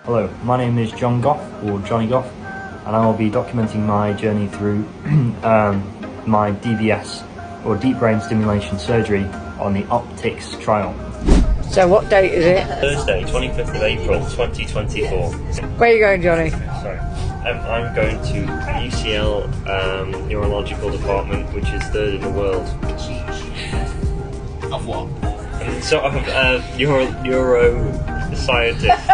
Hello, my name is John Goff, or Johnny Goff, and I will be documenting my journey through my DBS, or deep brain stimulation surgery, on the OP-TICS trial. So what date is it? Thursday, 25th of April, 2024. Where are you going, Johnny? Sorry. I'm going to UCL Neurological Department, which is third in the world. Of what? Sort of neuro scientist,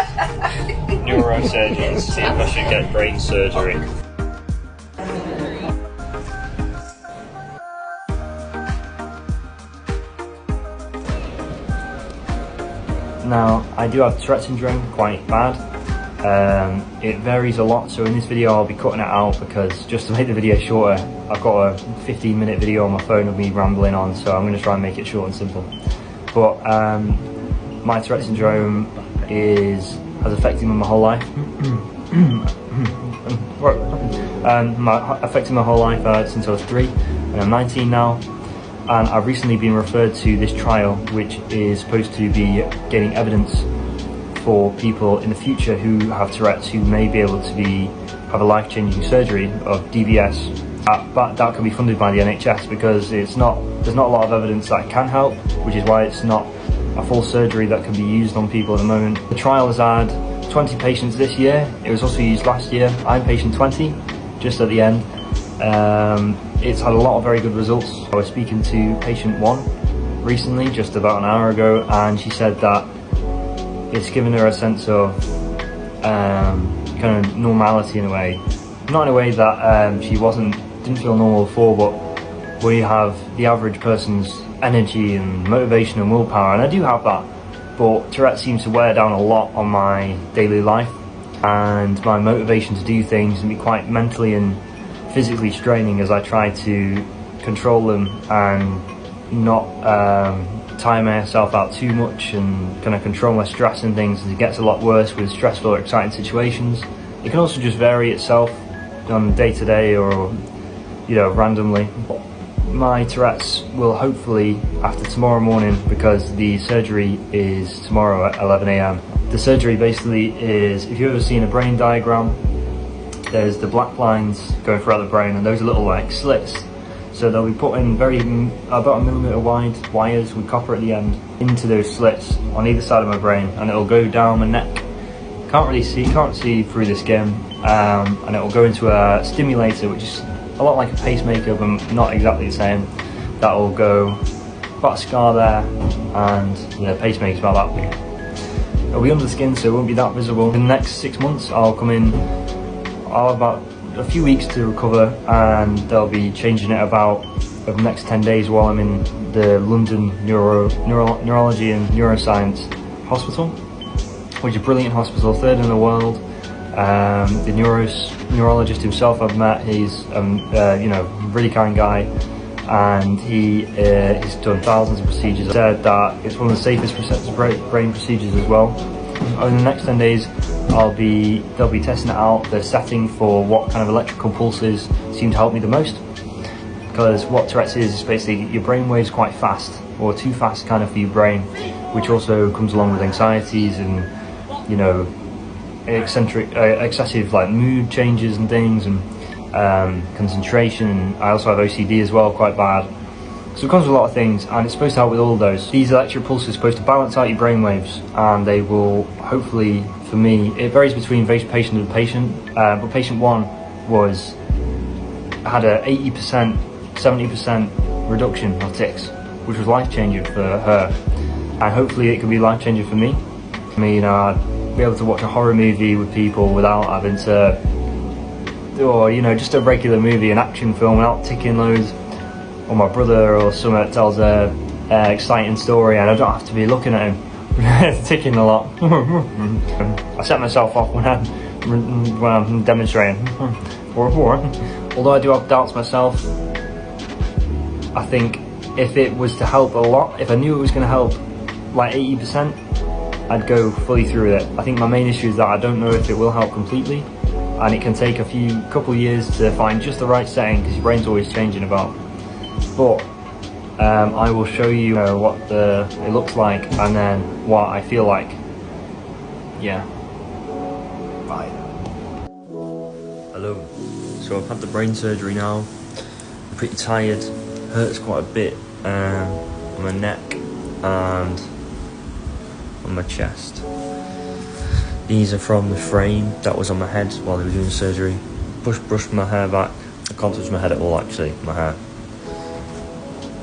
neurosurgeons, see if I should get brain surgery. Now, I do have Tourette syndrome, quite bad. It varies a lot, so in this video I'll be cutting it out because just to make the video shorter, I've got a 15-minute video on my phone of me rambling on, so I'm going to try and make it short and simple. But my Tourette syndrome has affected me my whole life. Affected my whole life since I was 3, and I'm 19 now. And I've recently been referred to this trial, which is supposed to be getting evidence for people in the future who have Tourette's, who may be able to have a life-changing surgery of DBS. That can be funded by the NHS because there's not a lot of evidence that it can help, which is why it's not a full surgery that can be used on people at the moment. The trial has had 20 patients this year. It was also used last year. I'm patient 20, just at the end. It's had a lot of very good results. I was speaking to patient 1 recently, just about an hour ago, and she said that it's given her a sense of kind of normality in a way. Not in a way that she didn't feel normal before, but we have the average person's energy and motivation and willpower, and I do have that, but Tourette seems to wear down a lot on my daily life and my motivation to do things, and be quite mentally and physically straining as I try to control them and not tire myself out too much and kind of control my stress and things. It gets a lot worse with stressful or exciting situations. It can also just vary itself on day to day or, you know, randomly. My Tourette's will hopefully, after tomorrow morning, because the surgery is tomorrow at 11 AM. The surgery basically is, if you've ever seen a brain diagram, there's the black lines going throughout the brain, and those are little like slits. So they'll be putting about a millimetre wide wires with copper at the end into those slits on either side of my brain, and it'll go down my neck. Can't see through the skin, and it'll go into a stimulator, which is a lot like a pacemaker, but not exactly the same. That'll go about a scar there, and the pacemaker's about that big. It'll be under the skin, so it won't be that visible. In the next 6 months, I'll have about a few weeks to recover, and they'll be changing it about over the next 10 days while I'm in the London Neurology and Neuroscience Hospital, which is a brilliant hospital, third in the world. The neurologist himself I've met, he's really kind guy, and he's done thousands of procedures. He said that it's one of the safest brain procedures as well. Over the next 10 days, they'll be testing it out, the setting for what kind of electrical pulses seem to help me the most. Because what Tourette's is basically your brain waves quite fast, or too fast kind of for your brain, which also comes along with anxieties and, you know, excessive like mood changes and things, and concentration. And I also have OCD as well, quite bad. So it comes with a lot of things, and it's supposed to help with all of those. These electric pulses are supposed to balance out your brain waves, and they will hopefully, for me, it varies between patient to patient, but patient 1 had a 80%, 70% reduction of tics, which was life-changing for her, and hopefully it can be life-changing for me. I mean, I'd be able to watch a horror movie with people without having to, or, you know, just a regular movie, an action film, without ticking loads. Or my brother or someone that tells a exciting story, and I don't have to be looking at him ticking a lot. I set myself off when I'm demonstrating. Although I do have doubts myself, I think if it was to help a lot, if I knew it was going to help like 80%, I'd go fully through with it. I think my main issue is that I don't know if it will help completely, and it can take a couple of years to find just the right setting, because your brain's always changing about. But I will show you what it looks like, and then what I feel like. Yeah. Right. Hello. So I've had the brain surgery now. I'm pretty tired. Hurts quite a bit on my neck and on my chest. These are from the frame that was on my head while they were doing surgery. Brushed my hair back. I can't touch my head at all actually, my hair.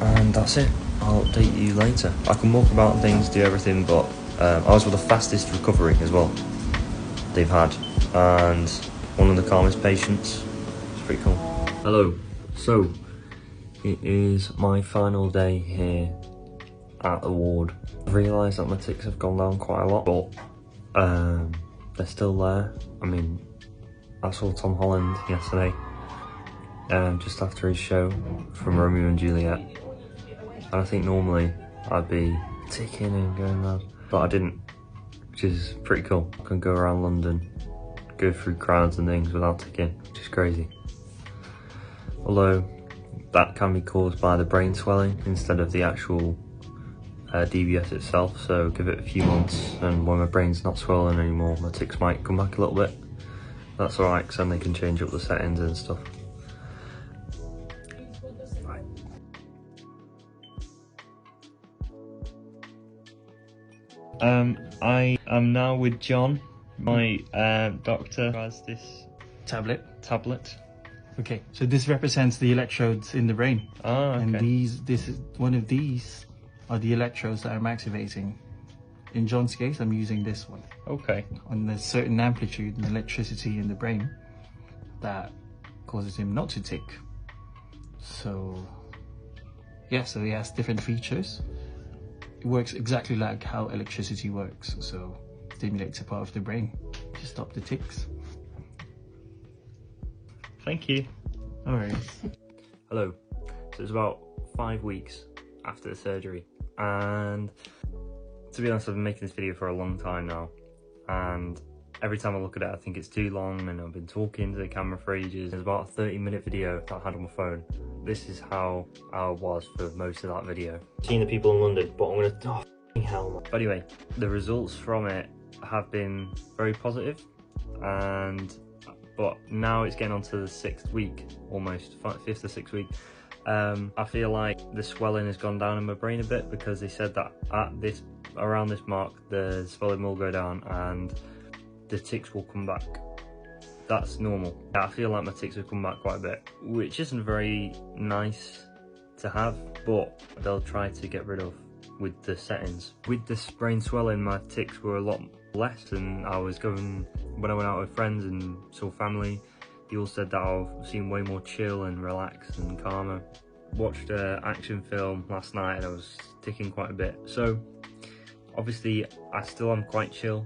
And that's it. I'll update you later. I can walk about things, do everything, but I was with the fastest recovery as well they've had, and one of the calmest patients. It's pretty cool. Hello. So it is my final day here at the ward. I've realised that my tics have gone down quite a lot, but they're still there. I mean, I saw Tom Holland yesterday, just after his show from Romeo and Juliet, and I think normally I'd be ticking and going mad, but I didn't, which is pretty cool. I can go around London, go through crowds and things without ticking, which is crazy. Although that can be caused by the brain swelling instead of the actual DBS itself, so give it a few months, and when my brain's not swollen anymore, my tics might come back a little bit. That's alright, because then they can change up the settings and stuff. Right. I am now with John, my doctor, who has this tablet. Okay, so this represents the electrodes in the brain. Ah, okay. And one of these are the electrodes that I'm activating. In John's case, I'm using this one. Okay. On a certain amplitude and electricity in the brain that causes him not to tick. So, yeah, so he has different features. It works exactly like how electricity works. So, stimulates a part of the brain to stop the tics. Thank you. Alright. Hello. So it's about 5 weeks after the surgery, and to be honest, I've been making this video for a long time now, and every time I look at it I think it's too long, and I've been talking to the camera for ages. It's about a 30-minute video that I had on my phone. This is how I was for most of that video. Seeing the people in London, but I'm gonna, oh f***ing hell, man. But anyway, the results from it have been very positive, but now it's getting on to the 6th week, almost 5th or 6th week. I feel like the swelling has gone down in my brain a bit, because they said that around this mark the swelling will go down and the tics will come back. That's normal. I feel like my tics have come back quite a bit, which isn't very nice to have, but they'll try to get rid of with the settings. With this brain swelling, my tics were a lot less, and I was going, when I went out with friends and saw family, they all said that I seemed way more chill and relaxed and calmer. Watched an action film last night and I was ticking quite a bit. So obviously I still am quite chill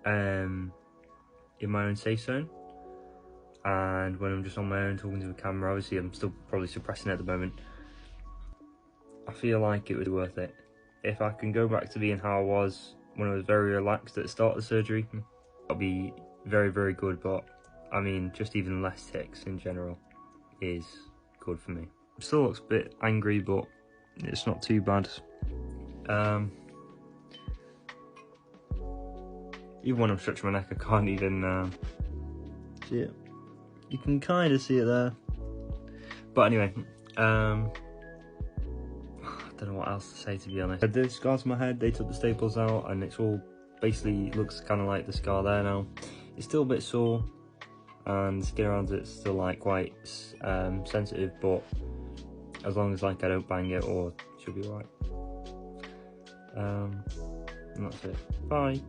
in my own safe zone, and when I'm just on my own talking to the camera, obviously I'm still probably suppressing it at the moment. I feel like it would be worth it. If I can go back to being how I was when I was very relaxed at the start of the surgery, that'll be very, very good. But I mean, just even less tics in general is good for me. It still looks a bit angry, but it's not too bad. Even when I'm stretching my neck, I can't even see it. You can kind of see it there. But anyway, I don't know what else to say, to be honest. The scars on my head, they took the staples out, and it's all basically looks kind of like the scar there now. It's still a bit sore, and the skin around it's still like quite sensitive, but as long as like I don't bang it, or it should be alright. And that's it. Bye.